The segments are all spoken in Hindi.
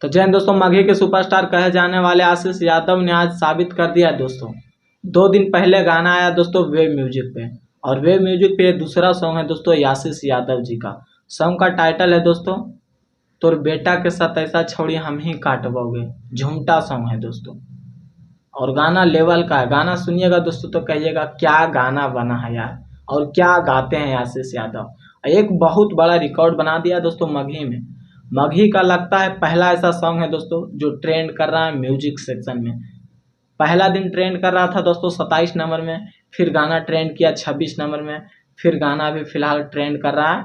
तो जय हिंद दोस्तों, मगही के सुपरस्टार कहे जाने वाले आशीष यादव ने आज साबित कर दिया दोस्तों। 2 दिन पहले गाना आया दोस्तों वेब म्यूजिक पे, और वेब म्यूजिक पे दूसरा सॉन्ग है दोस्तों आशीष यादव जी का। सॉन्ग का टाइटल है दोस्तों तोर बेटा के साथ ऐसा छोड़ी हम ही काटबोगे। झूमटा सॉन्ग है दोस्तों, और गाना लेवल का है। गाना सुनिएगा दोस्तों तो कहिएगा क्या गाना बना है यार, और क्या गाते हैं आशीष यादव। एक बहुत बड़ा रिकॉर्ड बना दिया दोस्तों मगही में। मगही का लगता है पहला ऐसा सॉन्ग है दोस्तों जो ट्रेंड कर रहा है म्यूजिक सेक्शन में। पहला दिन ट्रेंड कर रहा था दोस्तों 27 नंबर में, फिर गाना ट्रेंड किया 26 नंबर में, फिर गाना अभी फिलहाल ट्रेंड कर रहा है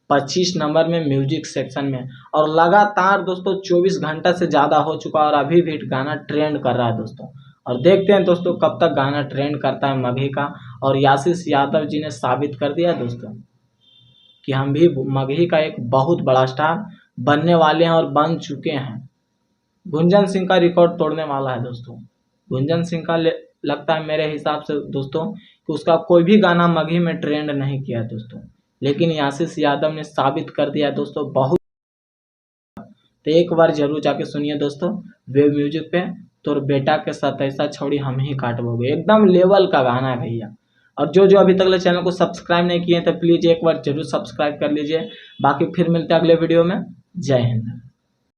25 नंबर में म्यूजिक सेक्शन में। और लगातार दोस्तों 24 घंटा से ज़्यादा हो चुका और अभी भी गाना ट्रेंड कर रहा है दोस्तों। और देखते हैं दोस्तों कब तक गाना ट्रेंड करता है मगही का। और आशीष यादव जी ने साबित कर दिया दोस्तों कि हम भी मगही का एक बहुत बड़ा स्टार बनने वाले हैं और बन चुके हैं। गुंजन सिंह का रिकॉर्ड तोड़ने वाला है दोस्तों। गुंजन सिंह का लगता है मेरे हिसाब से दोस्तों कि उसका कोई भी गाना मगही में ट्रेंड नहीं किया दोस्तों, लेकिन आशीष यादव ने साबित कर दिया दोस्तों बहुत। तो एक बार जरूर जाके सुनिए दोस्तों वेब म्यूजिक पे, तोर बेटा के साथ ऐसा छोड़ी हम ही काटबोगे। एकदम लेवल का गाना है भैया। और जो अभी तक चैनल को सब्सक्राइब नहीं किए तो प्लीज़ एक बार जरूर सब्सक्राइब कर लीजिए। बाकी फिर मिलते हैं अगले वीडियो में। जय हिंद।